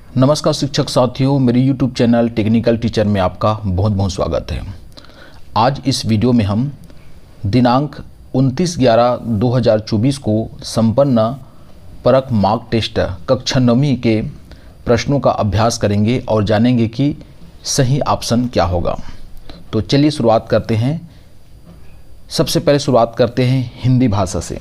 नमस्कार शिक्षक साथियों, मेरे YouTube चैनल टेक्निकल टीचर में आपका बहुत बहुत स्वागत है। आज इस वीडियो में हम दिनांक 29/11/2024 को संपन्न परख मार्क टेस्ट कक्षा 9वीं के प्रश्नों का अभ्यास करेंगे और जानेंगे कि सही ऑप्शन क्या होगा। तो चलिए शुरुआत करते हैं। सबसे पहले शुरुआत करते हैं हिंदी भाषा से।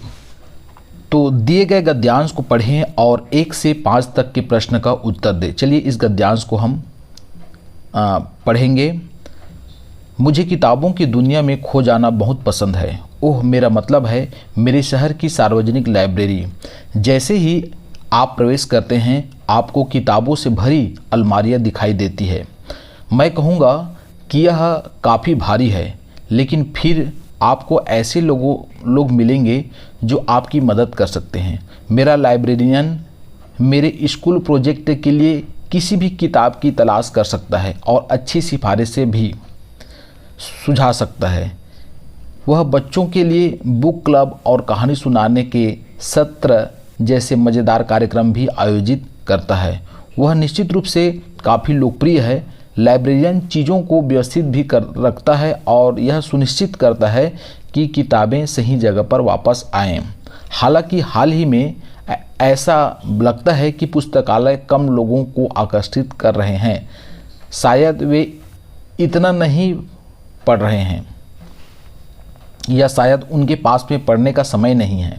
तो दिए गए गद्यांश को पढ़ें और 1 से 5 तक के प्रश्न का उत्तर दें। चलिए इस गद्यांश को हम पढ़ेंगे। मुझे किताबों की दुनिया में खो जाना बहुत पसंद है। ओह, मेरा मतलब है मेरे शहर की सार्वजनिक लाइब्रेरी। जैसे ही आप प्रवेश करते हैं आपको किताबों से भरी अलमारियां दिखाई देती है। मैं कहूँगा कि यह काफ़ी भारी है, लेकिन फिर आपको ऐसे लोग मिलेंगे जो आपकी मदद कर सकते हैं। मेरा लाइब्रेरियन मेरे स्कूल प्रोजेक्ट के लिए किसी भी किताब की तलाश कर सकता है और अच्छी सिफारिशें भी सुझा सकता है। वह बच्चों के लिए बुक क्लब और कहानी सुनाने के सत्र जैसे मज़ेदार कार्यक्रम भी आयोजित करता है। वह निश्चित रूप से काफ़ी लोकप्रिय है। लाइब्रेरियन चीज़ों को व्यवस्थित भी रखता है और यह सुनिश्चित करता है कि किताबें सही जगह पर वापस आएं। हालांकि हाल ही में ऐसा लगता है कि पुस्तकालय कम लोगों को आकर्षित कर रहे हैं। शायद वे इतना नहीं पढ़ रहे हैं या शायद उनके पास में पढ़ने का समय नहीं है।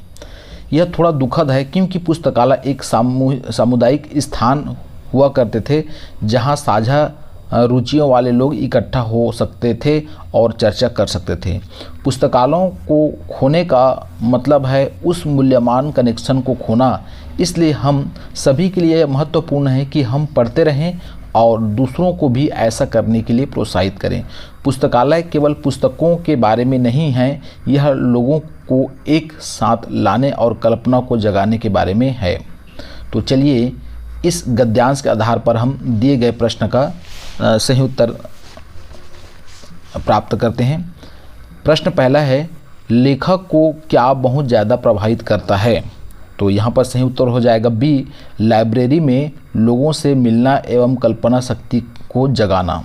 यह थोड़ा दुखद है क्योंकि पुस्तकालय एक सामुदायिक स्थान हुआ करते थे जहां साझा रुचियों वाले लोग इकट्ठा हो सकते थे और चर्चा कर सकते थे। पुस्तकालयों को खोने का मतलब है उस मूल्यवान कनेक्शन को खोना। इसलिए हम सभी के लिए महत्वपूर्ण है कि हम पढ़ते रहें और दूसरों को भी ऐसा करने के लिए प्रोत्साहित करें। पुस्तकालय केवल पुस्तकों के बारे में नहीं है, यह लोगों को एक साथ लाने और कल्पना को जगाने के बारे में है। तो चलिए इस गद्यांश के आधार पर हम दिए गए प्रश्न का सही उत्तर प्राप्त करते हैं। प्रश्न पहला है, लेखक को क्या बहुत ज़्यादा प्रभावित करता है? तो यहाँ पर सही उत्तर हो जाएगा बी, लाइब्रेरी में लोगों से मिलना एवं कल्पना शक्ति को जगाना।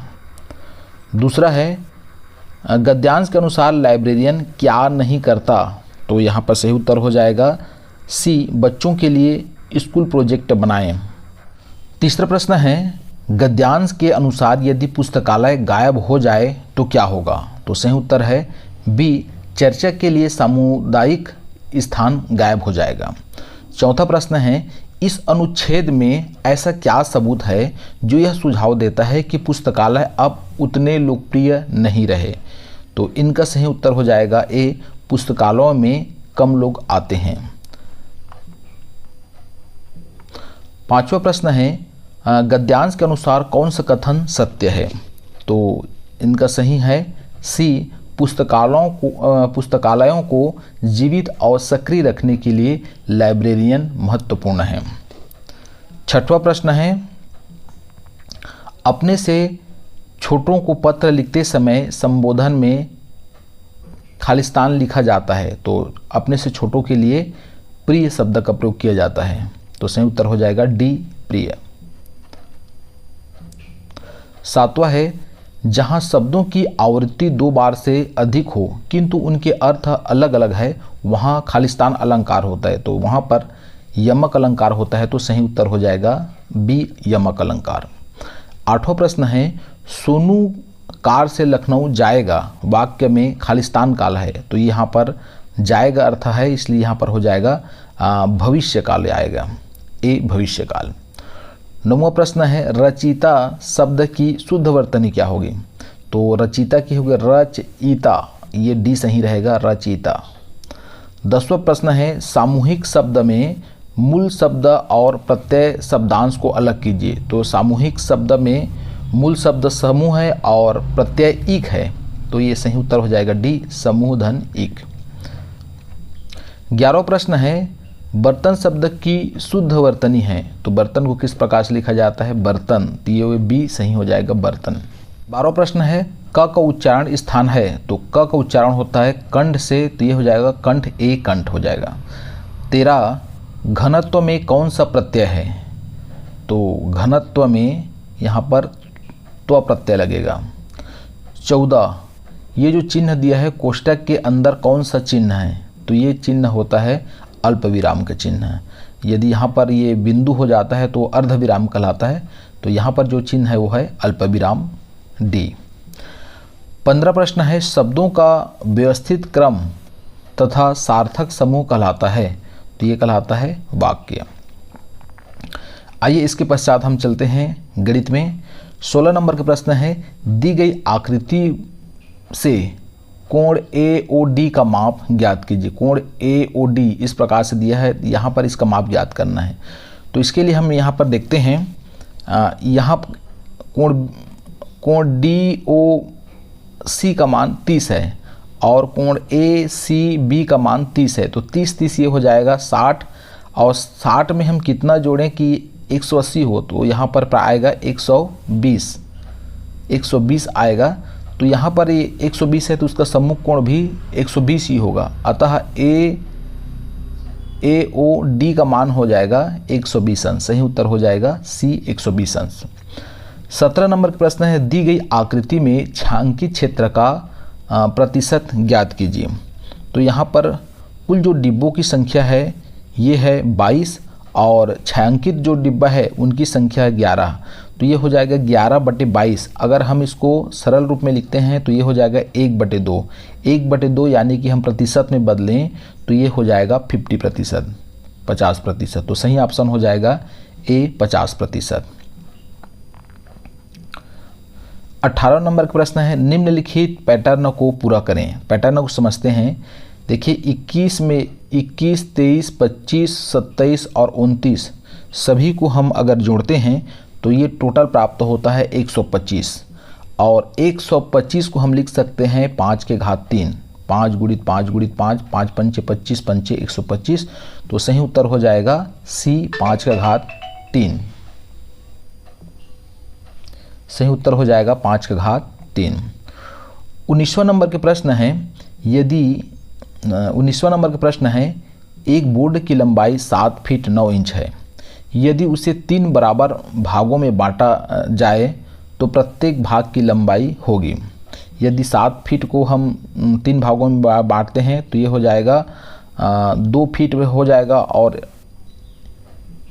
दूसरा है, गद्यांश के अनुसार लाइब्रेरियन क्या नहीं करता? तो यहाँ पर सही उत्तर हो जाएगा सी, बच्चों के लिए स्कूल प्रोजेक्ट बनाएं। तीसरा प्रश्न है, गद्यांश के अनुसार यदि पुस्तकालय गायब हो जाए तो क्या होगा? तो सही उत्तर है बी, चर्चा के लिए सामुदायिक स्थान गायब हो जाएगा। चौथा प्रश्न है, इस अनुच्छेद में ऐसा क्या सबूत है जो यह सुझाव देता है कि पुस्तकालय अब उतने लोकप्रिय नहीं रहे? तो इनका सही उत्तर हो जाएगा ए, पुस्तकालयों में कम लोग आते हैं। पांचवा प्रश्न है, गद्यांश के अनुसार कौन सा कथन सत्य है? तो इनका सही है सी, पुस्तकालयों को जीवित और सक्रिय रखने के लिए लाइब्रेरियन महत्वपूर्ण है। छठवां प्रश्न है, अपने से छोटों को पत्र लिखते समय संबोधन में खालिस्तान लिखा जाता है। तो अपने से छोटों के लिए प्रिय शब्द का प्रयोग किया जाता है। तो सही उत्तर हो जाएगा डी, प्रिय। सातवां है, जहां शब्दों की आवृत्ति 2 बार से अधिक हो किंतु उनके अर्थ अलग अलग है, वहां खालिस्तान अलंकार होता है। तो वहां पर यमक अलंकार होता है। तो सही उत्तर हो जाएगा बी, यमक अलंकार। आठवां प्रश्न है, सोनू कार से लखनऊ जाएगा वाक्य में खालिस्तान काल है। तो यहाँ पर जाएगा अर्थ है, इसलिए यहाँ पर हो जाएगा भविष्य काल आएगा, ए, भविष्य काल। 9वां प्रश्न है, रचयिता शब्द की शुद्ध वर्तनी क्या होगी? तो रचयिता की होगी रचयिता, ये डी सही रहेगा, रचयिता। 10वां प्रश्न है, सामूहिक शब्द में मूल शब्द और प्रत्यय शब्दांश को अलग कीजिए। तो सामूहिक शब्द में मूल शब्द समूह है और प्रत्यय ईक है। तो ये सही उत्तर हो जाएगा डी, समूह धन ईक। 11वां प्रश्न है, बर्तन शब्द की शुद्ध वर्तनी है। तो बर्तन को किस प्रकार से लिखा जाता है? बर्तन। तो ये बी सही हो जाएगा, बर्तन। 12वां प्रश्न है, क का उच्चारण स्थान है। तो क का उच्चारण होता है कंठ से। तो ये हो जाएगा कंठ, ए, कंठ हो जाएगा। 13, घनत्व में कौन सा प्रत्यय है? तो तो घनत्व में यहाँ पर त्व प्रत्यय लगेगा। 14, ये जो चिन्ह दिया है कोष्टक के अंदर कौन सा चिन्ह है, तो ये चिन्ह होता है अल्प विराम का चिन्ह। यदि यहाँ पर ये बिंदु हो जाता है तो अर्ध विराम कहलाता है, तो यहाँ पर जो चिन्ह है वो है अल्प विराम डी। 15 प्रश्न है, शब्दों का व्यवस्थित क्रम तथा सार्थक समूह कहलाता है, तो ये कहलाता है वाक्य। आइए इसके पश्चात हम चलते हैं गणित में। 16 नंबर का प्रश्न है, दी गई आकृति से कोण AOD का माप ज्ञात कीजिए। कोण AOD इस प्रकार से दिया है, यहाँ पर इसका माप ज्ञात करना है। तो इसके लिए हम यहाँ पर देखते हैं, यहाँ कोण DOC का मान 30 है और कोण ACB का मान 30 है, तो 30 ये हो जाएगा 60, और 60 में हम कितना जोड़ें कि 180 हो, तो यहाँ पर आएगा 120 आएगा। तो यहाँ पर ये 120 है तो उसका सम्मुख कोण भी 120 ही होगा, अतः AOD का मान हो जाएगा 120 अंश। सही उत्तर हो जाएगा C 120 अंश। 17 नंबर का प्रश्न है, दी गई आकृति में छायांकित क्षेत्र का प्रतिशत ज्ञात कीजिए। तो यहाँ पर कुल जो डिब्बों की संख्या है ये है 22 और छायांकित जो डिब्बा है उनकी संख्या है 11, तो ये हो जाएगा 11/22। अगर हम इसको सरल रूप में लिखते हैं तो ये हो जाएगा 1/2। 1/2 यानी कि हम प्रतिशत में बदलें तो ये हो जाएगा 50%, 50%। तो सही ऑप्शन हो जाएगा A 50%। 18 नंबर का प्रश्न है, निम्नलिखित पैटर्न को पूरा करें। पैटर्न को समझते हैं। देखिए 21 में 21, 23, 25, 27 और 29 सभी को हम अगर जोड़ते हैं तो ये टोटल प्राप्त होता है 125, और 125 को हम लिख सकते हैं 5 के घात 3, 5 गुणित 5 गुणित 5, 5 पंचे 25, पंचे 125। तो सही उत्तर हो जाएगा C 5 का घात 3। सही उत्तर हो जाएगा 5 का घात 3। 19वां नंबर के प्रश्न है, यदि 19वां नंबर का प्रश्न है, एक बोर्ड की लंबाई 7 फीट 9 इंच है। यदि उसे 3 बराबर भागों में बांटा जाए तो प्रत्येक भाग की लंबाई होगी। यदि 7 फीट को हम 3 भागों में बांटते हैं तो ये हो जाएगा 2 फीट में हो जाएगा और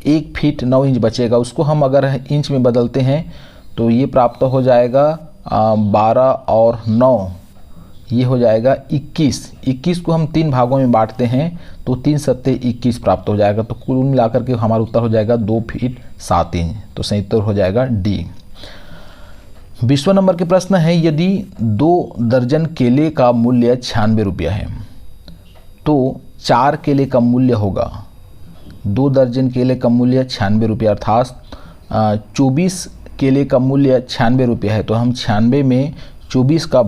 1 फीट 9 इंच बचेगा। उसको हम अगर इंच में बदलते हैं तो ये प्राप्त हो जाएगा 12 और 9, ये हो जाएगा 21। 21 को हम 3 भागों में बांटते हैं तो 3 सत्ते 21 प्राप्त हो जाएगा। तो कुल मिलाकर के हमारा उत्तर हो जाएगा 2 फीट 7 इंच। तो सही उत्तर हो जाएगा D। 20वां नंबर के प्रश्न है, यदि 2 दर्जन केले का मूल्य 96 रुपया है तो 4 केले का मूल्य होगा। 2 दर्जन केले का मूल्य 96 रुपया, अर्थात 24 केले का मूल्य 96 रुपया है, तो हम 96 में 24 का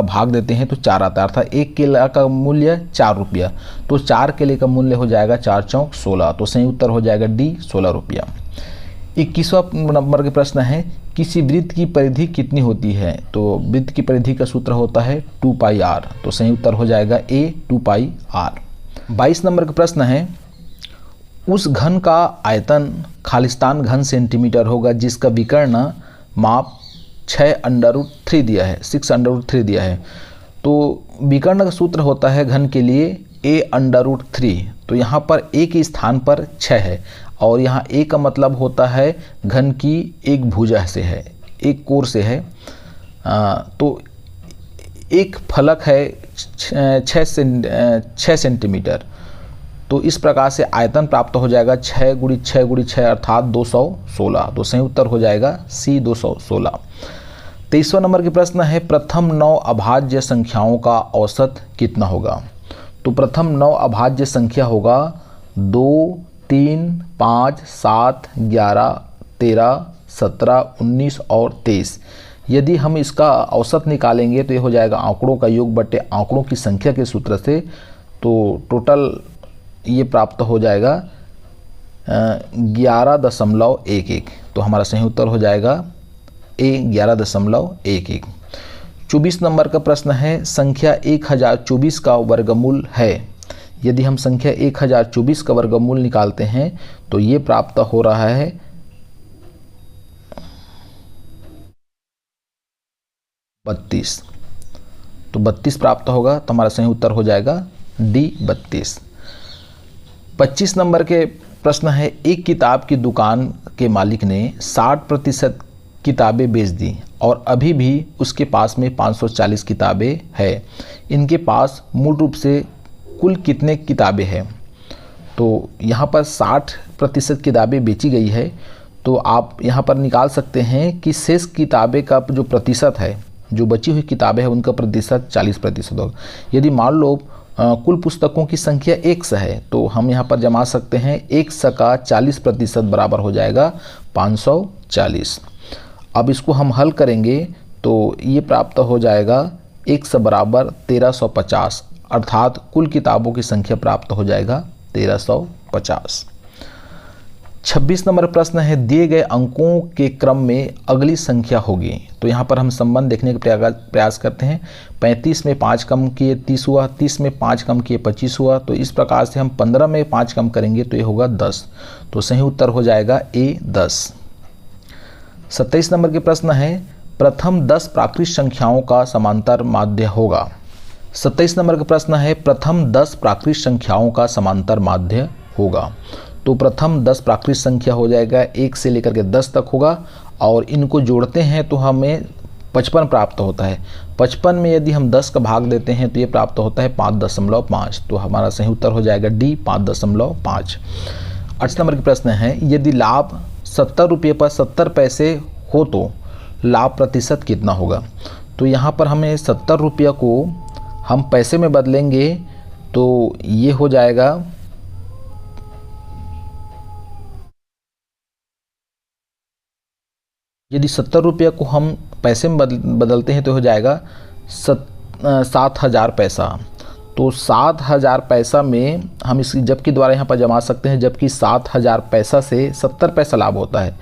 भाग देते हैं तो 4 आता है, अर्थात 1 केला का मूल्य 4 रुपया, तो 4 केले का मूल्य हो जाएगा 4 चौक 16। तो सही उत्तर हो जाएगा D 16 रुपया। 21वां नंबर के प्रश्न है, किसी वृत्त की परिधि कितनी होती है? तो वृत्त की परिधि का सूत्र होता है 2πr। तो सही उत्तर हो जाएगा A 2πr। 22 नंबर का प्रश्न है, उस घन का आयतन खालिस्तान घन सेंटीमीटर होगा जिसका विकर्ण माप 6√3 दिया है, 6√3 दिया है। तो विकर्ण का सूत्र होता है घन के लिए A√3। तो यहाँ पर A के स्थान पर 6 है और यहाँ A का मतलब होता है घन की एक भुजा से है, एक कोर से है। तो एक फलक है 6 सेंटीमीटर। तो इस प्रकार से आयतन प्राप्त हो जाएगा 6 × 6 × 6 अर्थात 216। तो सही उत्तर हो जाएगा C 216। 23वां नंबर के प्रश्न है, प्रथम 9 अभाज्य संख्याओं का औसत कितना होगा? तो प्रथम 9 अभाज्य संख्या होगा 2, 3, 5, 7, 11, 13, 17, 19 और 23। यदि हम इसका औसत निकालेंगे तो ये हो जाएगा आंकड़ों का योग बटे आंकड़ों की संख्या के सूत्र से। तो टोटल ये प्राप्त हो जाएगा 11.11। तो हमारा सही उत्तर हो जाएगा A 11.11। 24 नंबर का प्रश्न है, संख्या 1024 का वर्गमूल है। यदि हम संख्या 1024 का वर्गमूल निकालते हैं तो ये प्राप्त हो रहा है 32। तो 32 प्राप्त होगा, तो हमारा सही उत्तर हो जाएगा डी 32। 25 नंबर के प्रश्न है, एक किताब की दुकान के मालिक ने 60% किताबें बेच दी और अभी भी उसके पास में 540 किताबें हैं। इनके पास मूल रूप से कुल कितने किताबें हैं? तो यहाँ पर 60% किताबें बेची गई है, तो आप यहाँ पर निकाल सकते हैं कि शेष किताबें का जो प्रतिशत है, जो बची हुई किताबें हैं उनका प्रतिशत 40% होगा। यदि मान लो कुल पुस्तकों की संख्या 100 है, तो हम यहाँ पर जमा सकते हैं 100 का 40% बराबर हो जाएगा 540। अब इसको हम हल करेंगे तो ये प्राप्त हो जाएगा 100 बराबर 1350, अर्थात कुल किताबों की संख्या प्राप्त हो जाएगा 1350। 26 नंबर प्रश्न है, दिए गए अंकों के क्रम में अगली संख्या होगी। तो यहाँ पर हम संबंध देखने का प्रयास करते हैं। 35 में 5 कम किए 30 हुआ, 30 में 5 कम किए 25 हुआ। तो इस प्रकार से हम 15 में 5 कम करेंगे तो ये होगा 10। तो सही उत्तर हो जाएगा ए 10। 27 नंबर के प्रश्न है, प्रथम 10 प्राकृत संख्याओं का समांतर माध्य होगा। 27 नंबर का प्रश्न है, प्रथम 10 प्राकृत संख्याओं का समांतर माध्य होगा। तो प्रथम 10 प्राकृत संख्या हो जाएगा 1 से लेकर के 10 तक होगा, और इनको जोड़ते हैं तो हमें 55 प्राप्त होता है। 55 में यदि हम 10 का भाग देते हैं तो ये प्राप्त होता है 5.5। तो हमारा सही उत्तर हो जाएगा डी 5.5। 8 नंबर के प्रश्न है, यदि लाभ 70 रुपये पर 70 पैसे हो तो लाभ प्रतिशत कितना होगा। तो यहाँ पर हमें 70 रुपये को हम पैसे में बदलेंगे तो ये हो जाएगा, यदि 70 रुपये को हम पैसे में बदलते हैं तो हो जाएगा 7,000 पैसा। तो 7,000 पैसा में हम इस जबकि द्वारा यहाँ पर जमा सकते हैं, जबकि 7,000 पैसा से 70 पैसा लाभ होता है,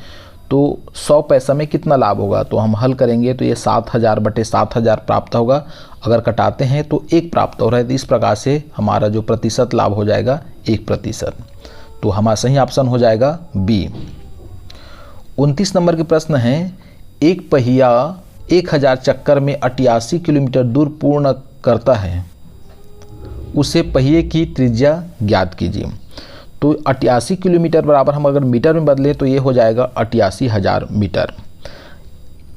तो 100 पैसा में कितना लाभ होगा। तो हम हल करेंगे तो ये 7,000 बटे 7,000 प्राप्त होगा। अगर कटाते हैं तो 1 प्राप्त हो रहा है। तो इस प्रकार से हमारा जो प्रतिशत लाभ हो जाएगा 1%। तो हमारा सही ऑप्शन हो जाएगा बी। 29 नंबर के प्रश्न है, एक पहिया 1000 चक्कर में 88 किलोमीटर दूर पूर्ण करता है, उसे पहिए की त्रिज्या ज्ञात कीजिए। तो 88 किलोमीटर बराबर हम अगर मीटर में बदलें तो ये हो जाएगा 88,000 मीटर।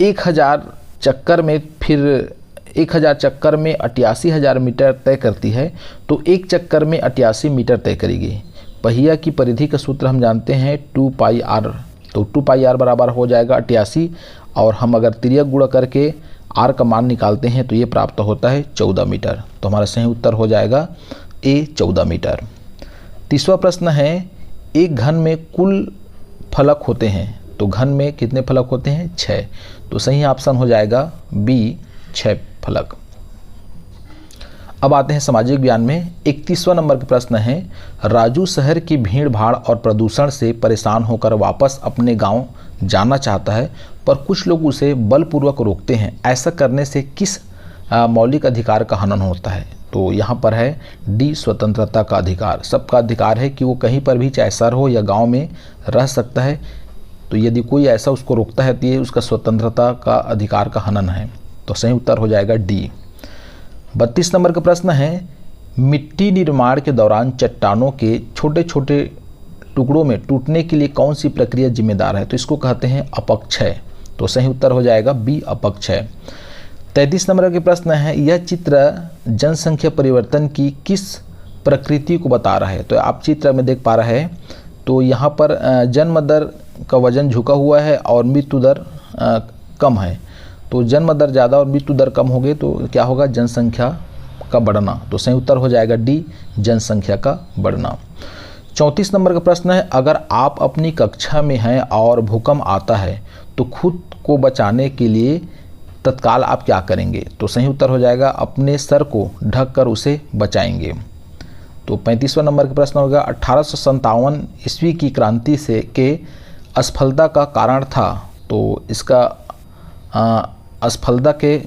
1000 चक्कर में फिर 1000 चक्कर में 88,000 मीटर तय करती है, तो एक चक्कर में 88 मीटर तय करेगी। पहिया की परिधि का सूत्र हम जानते हैं 2πr। तो 2πr बराबर हो जाएगा 88, और हम अगर तिर्यक गुणा करके r का मान निकालते हैं तो ये प्राप्त होता है 14 मीटर। तो हमारा सही उत्तर हो जाएगा ए 14 मीटर। 30वां प्रश्न है, एक घन में कुल फलक होते हैं, तो घन में कितने फलक होते हैं 6। तो सही ऑप्शन हो जाएगा बी 6 फलक। अब आते हैं सामाजिक ज्ञान में। 31वां नंबर का प्रश्न है, राजू शहर की भीड़ भाड़ और प्रदूषण से परेशान होकर वापस अपने गांव जाना चाहता है, पर कुछ लोग उसे बलपूर्वक रोकते हैं। ऐसा करने से किस मौलिक अधिकार का हनन होता है। तो यहाँ पर है डी स्वतंत्रता का अधिकार। सबका अधिकार है कि वो कहीं पर भी, चाहे शहर हो या गाँव में, रह सकता है। तो यदि कोई ऐसा उसको रोकता है तो ये उसका स्वतंत्रता का अधिकार का हनन है। तो सही उत्तर हो जाएगा डी। 32 नंबर का प्रश्न है, मिट्टी निर्माण के दौरान चट्टानों के छोटे छोटे टुकड़ों में टूटने के लिए कौन सी प्रक्रिया जिम्मेदार है। तो इसको कहते हैं अपक्षय। तो सही उत्तर हो जाएगा बी अपक्षय। 33 नंबर के प्रश्न है, यह चित्र जनसंख्या परिवर्तन की किस प्रकृति को बता रहा है। तो आप चित्र में देख पा रहे हैं, तो यहाँ पर जन्म दर का वजन झुका हुआ है और मृत्यु दर कम है। तो जन्म दर ज़्यादा और मृत्यु दर कम हो गई तो क्या होगा, जनसंख्या का बढ़ना। तो सही उत्तर हो जाएगा डी जनसंख्या का बढ़ना। 34 नंबर का प्रश्न है, अगर आप अपनी कक्षा में हैं और भूकंप आता है तो खुद को बचाने के लिए तत्काल आप क्या करेंगे। तो सही उत्तर हो जाएगा अपने सर को ढककर उसे बचाएंगे। तो 35वां नंबर का प्रश्न होगा, 1857 ईस्वी की क्रांति से के असफलता का कारण था। तो इसका असफलता के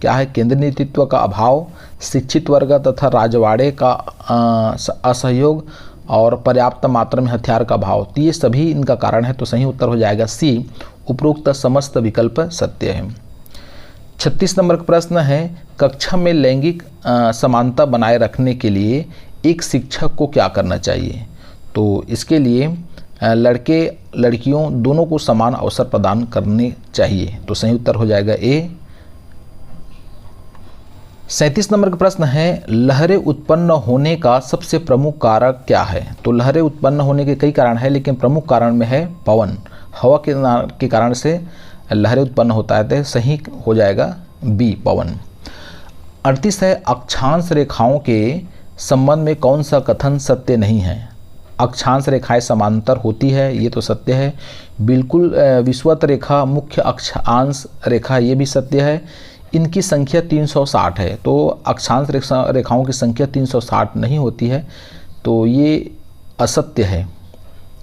क्या है, केंद्रीय नेतृत्व का अभाव, शिक्षित वर्ग तथा राजवाड़े का असहयोग और पर्याप्त मात्रा में हथियार का अभाव। तो ये सभी इनका कारण है। तो सही उत्तर हो जाएगा सी, उपरोक्त समस्त विकल्प सत्य है। 36 नंबर का प्रश्न है, कक्षा में लैंगिक समानता बनाए रखने के लिए एक शिक्षक को क्या करना चाहिए? तो इसके लिए लड़के लड़कियों दोनों को समान अवसर प्रदान करने चाहिए। तो सही उत्तर हो जाएगा ए। 37 नंबर का प्रश्न है, लहरें उत्पन्न होने का सबसे प्रमुख कारक क्या है? तो लहरें उत्पन्न होने के कई कारण हैं, लेकिन प्रमुख कारण में है पवन। हवा के कारण से लहरें उत्पन्न होता है, तो सही हो जाएगा बी, पवन। 38 है, अक्षांश रेखाओं के संबंध में कौन सा कथन सत्य नहीं है? अक्षांश रेखाएं समांतर होती है, ये तो सत्य है। बिल्कुल विषुवत रेखा मुख्य अक्षांश रेखा, ये भी सत्य है। इनकी संख्या 360 है, तो अक्षांश रेखाओं की संख्या 360 नहीं होती है, तो ये असत्य है।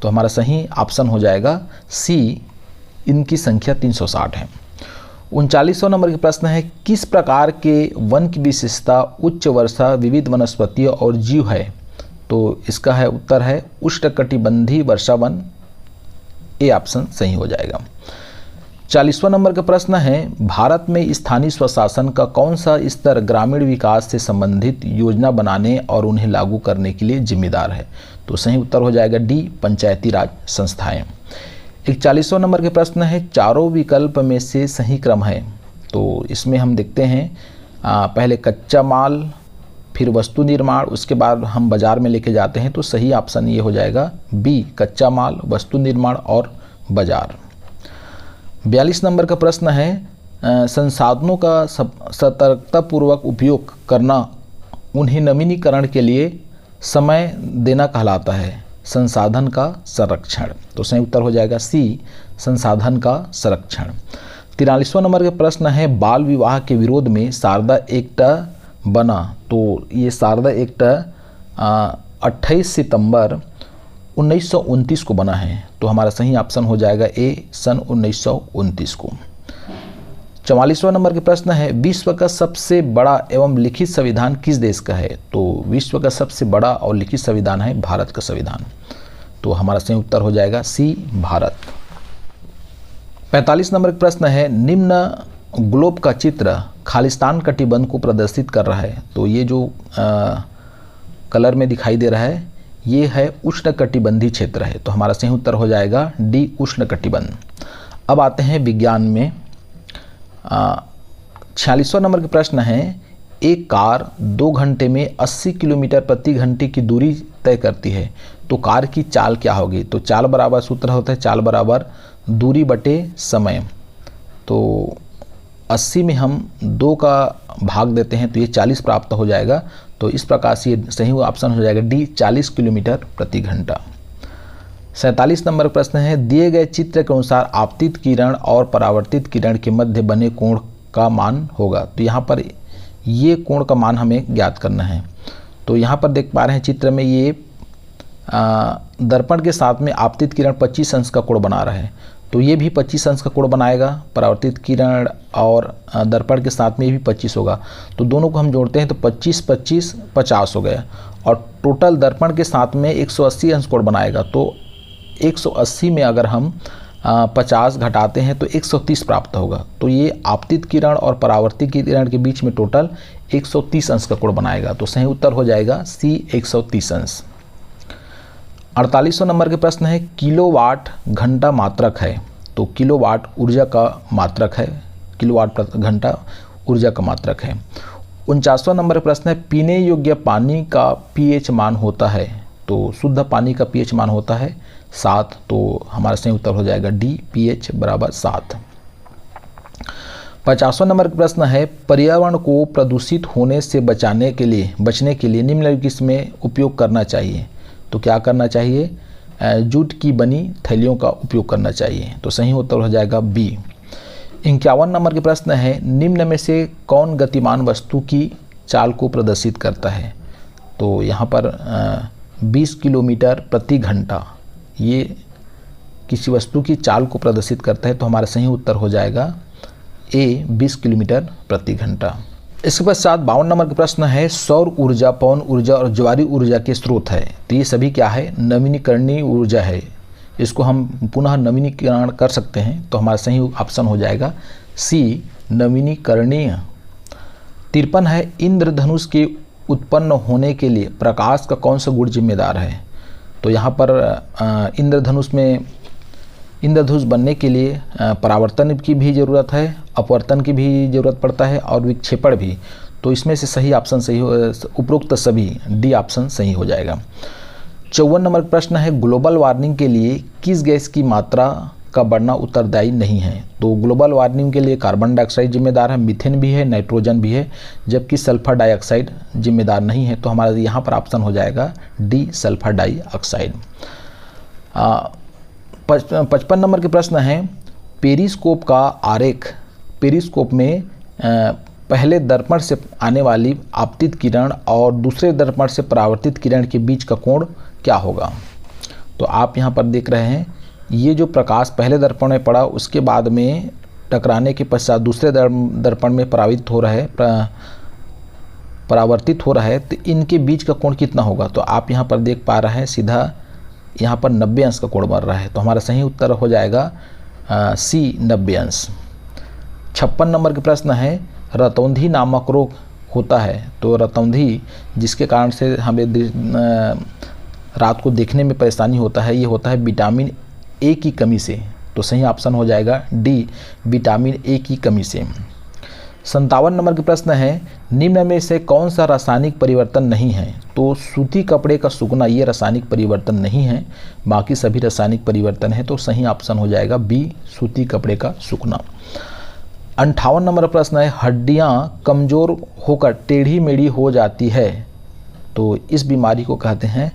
तो हमारा सही ऑप्शन हो जाएगा सी, इनकी संख्या 360 है। 39वां नंबर के प्रश्न है, किस प्रकार के वन की विशेषता उच्च वर्षा विविध वनस्पति और जीव है? तो इसका है उत्तर है उष्णकटिबंधीय वर्षा वन, ए ऑप्शन सही हो जाएगा। 40वां नंबर का प्रश्न है, भारत में स्थानीय स्वशासन का कौन सा स्तर ग्रामीण विकास से संबंधित योजना बनाने और उन्हें लागू करने के लिए जिम्मेदार है? तो सही उत्तर हो जाएगा डी, पंचायती राज संस्थाएं। 41वां नंबर के प्रश्न है, चारों विकल्प में से सही क्रम है? तो इसमें हम देखते हैं पहले कच्चा माल, फिर वस्तु निर्माण, उसके बाद हम बाजार में लेके जाते हैं, तो सही ऑप्शन ये हो जाएगा बी, कच्चा माल, वस्तु निर्माण और बाजार। 42 नंबर का प्रश्न है, संसाधनों का सतर्कतापूर्वक उपयोग करना उन्हें नवीनीकरण के लिए समय देना कहलाता है। संसाधन का संरक्षण, तो सही उत्तर हो जाएगा सी, संसाधन का संरक्षण। 43वां नंबर का प्रश्न है, बाल विवाह के विरोध में शारदा एक्ट बना? तो ये शारदा एक्ट 28 सितंबर 1929 को बना है, तो हमारा सही ऑप्शन हो जाएगा ए, सन 1929 को। 44वां नंबर के प्रश्न है, विश्व का सबसे बड़ा एवं लिखित संविधान किस देश का है? तो विश्व का सबसे बड़ा और लिखित संविधान है भारत का संविधान, तो हमारा सही उत्तर हो जाएगा सी, भारत। 45 नंबर का प्रश्न है, निम्न ग्लोब का चित्र खालिस्तान कटिबंध को प्रदर्शित कर रहा है? तो ये जो कलर में दिखाई दे रहा है, ये है उष्णकटिबंधीय क्षेत्र है, तो हमारा सही उत्तर हो जाएगा डी, उष्णकटिबंध। अब आते हैं विज्ञान में। 46वां नंबर का प्रश्न है, एक कार 2 घंटे में 80 किलोमीटर प्रति घंटे की दूरी तय करती है, तो कार की चाल क्या होगी? तो चाल बराबर सूत्र होता है चाल बराबर दूरी बटे समय। तो 80 में हम 2 का भाग देते हैं, तो ये 40 प्राप्त हो जाएगा, तो इस प्रकार से ये सही ऑप्शन हो जाएगा डी, 40 किलोमीटर प्रति घंटा। 47 नंबर प्रश्न है, दिए गए चित्र के अनुसार आपतित किरण और परावर्तित किरण के मध्य बने कोण का मान होगा? तो यहाँ पर ये कोण का मान हमें ज्ञात करना है। तो यहाँ पर देख पा रहे हैं चित्र में, ये दर्पण के साथ में आपतित किरण 25 अंश का कोण बना रहा है, तो ये भी 25 अंश का कोण बनाएगा। परावर्तित किरण और दर्पण के साथ में ये भी 25 होगा, तो दोनों को हम जोड़ते हैं तो 25 25 50 हो गया, और टोटल दर्पण के साथ में 180 अंश कोण बनाएगा। तो 180 में अगर हम 50 घटाते हैं तो 130 प्राप्त होगा। तो ये आपतित किरण और परावर्तित किरण के बीच में टोटल 130 अंश का कोण बनाएगा, तो सही उत्तर हो जाएगा सी, 130 अंश। 48वां नंबर के प्रश्न है, किलोवाट घंटा मात्रक है? तो किलोवाट ऊर्जा का मात्रक है, किलोवाट प्रति घंटा ऊर्जा का मात्रक है। 49वां नंबर का प्रश्न है, पीने योग्य पानी का पीएच मान होता है? तो शुद्ध पानी का पीएच मान होता है 7, तो हमारा सही उत्तर हो जाएगा डी, पीएच बराबर 7। 50वां नंबर का प्रश्न है, पर्यावरण को प्रदूषित होने से बचने के लिए निम्नलिखित में उपयोग करना चाहिए? तो क्या करना चाहिए? जूट की बनी थैलियों का उपयोग करना चाहिए, तो सही उत्तर हो जाएगा बी। 51 नंबर के प्रश्न है, निम्न में से कौन गतिमान वस्तु की चाल को प्रदर्शित करता है? तो यहाँ पर 20 किलोमीटर प्रति घंटा ये किसी वस्तु की चाल को प्रदर्शित करता है, तो हमारा सही उत्तर हो जाएगा ए, 20 किलोमीटर प्रति घंटा। इसके पश्चात 52 नंबर का प्रश्न है, सौर ऊर्जा, पवन ऊर्जा और ज्वारीय ऊर्जा के स्रोत है? तो ये सभी क्या है? नवीनीकरणीय ऊर्जा है, इसको हम पुनः नवीनीकरण कर सकते हैं, तो हमारा सही ऑप्शन हो जाएगा सी, नवीनीकरणीय। 53 है इंद्रधनुष के उत्पन्न होने के लिए प्रकाश का कौन सा गुण जिम्मेदार है। तो यहाँ पर इंद्रधनुष बनने के लिए परावर्तन की भी ज़रूरत है, अपवर्तन की भी ज़रूरत पड़ता है और विक्षेपण भी। तो इसमें से सही ऑप्शन सही हो, उपरोक्त सभी डी ऑप्शन सही हो जाएगा। 54 नंबर प्रश्न है ग्लोबल वार्मिंग के लिए किस गैस की मात्रा का बढ़ना उत्तरदायी नहीं है। तो ग्लोबल वार्मिंग के लिए कार्बन डाइऑक्साइड जिम्मेदार है, मीथेन भी है, नाइट्रोजन भी है, जबकि सल्फर डाइऑक्साइड जिम्मेदार नहीं है। तो हमारा यहाँ पर ऑप्शन हो जाएगा डी सल्फर डाइऑक्साइड। 55 नंबर के प्रश्न है पेरिस्कोप का आरेख। पेरिस्कोप में पहले दर्पण से आने वाली आपतित किरण और दूसरे दर्पण से परावर्तित किरण के बीच का कोण क्या होगा। तो आप यहाँ पर देख रहे हैं ये जो प्रकाश पहले दर्पण में पड़ा उसके बाद में टकराने के पश्चात दूसरे दर्पण में परावर्तित हो रहा है, तो इनके बीच का कोण कितना होगा। तो आप यहाँ पर देख पा रहे हैं सीधा यहाँ पर 90 अंश का कोण बन रहा है। तो हमारा सही उत्तर हो जाएगा सी 90 अंश। 56 नंबर के प्रश्न है रतौंधी नामक रोग होता है। तो रतौंधी जिसके कारण से हमें रात को देखने में परेशानी होता है, ये होता है विटामिन ए की कमी से। तो सही ऑप्शन हो जाएगा डी विटामिन ए की कमी से। 57 नंबर के प्रश्न है निम्न में से कौन सा रासायनिक परिवर्तन नहीं है। तो सूती कपड़े का सूखना ये रासायनिक परिवर्तन नहीं है, बाकी सभी रासायनिक परिवर्तन है। तो सही ऑप्शन हो जाएगा बी सूती कपड़े का सूखना। 58 नंबर प्रश्न है हड्डियाँ कमज़ोर होकर टेढ़ी मेढ़ी हो जाती है। तो इस बीमारी को कहते हैं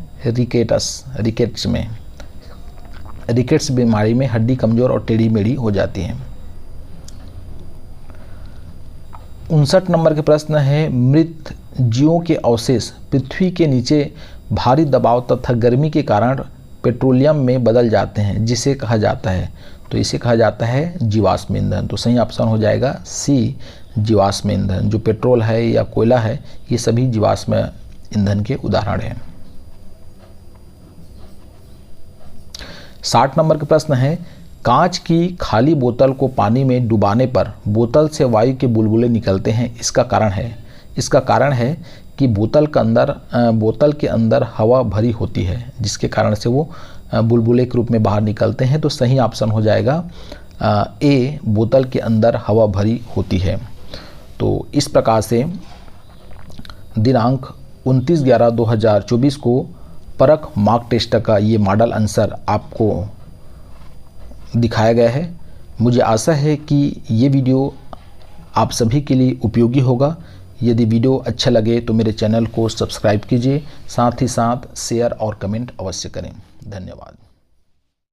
रिकेट्स बीमारी में हड्डी कमज़ोर और टेढ़ी मेढ़ी हो जाती है। 59 नंबर के प्रश्न है मृत जीवों के अवशेष पृथ्वी के नीचे भारी दबाव तथा गर्मी के कारण पेट्रोलियम में बदल जाते हैं, जिसे कहा जाता है। तो इसे कहा जाता है जीवाश्म ईंधन। तो सही ऑप्शन हो जाएगा सी जीवाश्म ईंधन। जो पेट्रोल है या कोयला है ये सभी जीवाश्म ईंधन के उदाहरण हैं। 60 नंबर के प्रश्न है कांच की खाली बोतल को पानी में डुबाने पर बोतल से वायु के बुलबुले निकलते हैं, इसका कारण है कि बोतल के अंदर हवा भरी होती है, जिसके कारण से वो बुलबुले के रूप में बाहर निकलते हैं। तो सही ऑप्शन हो जाएगा ए बोतल के अंदर हवा भरी होती है। तो इस प्रकार से दिनांक 29/11/2024 को परख मॉक टेस्ट का ये मॉडल आंसर आपको दिखाया गया है। मुझे आशा है कि ये वीडियो आप सभी के लिए उपयोगी होगा। यदि वीडियो अच्छा लगे तो मेरे चैनल को सब्सक्राइब कीजिए, साथ ही साथ शेयर और कमेंट अवश्य करें। धन्यवाद।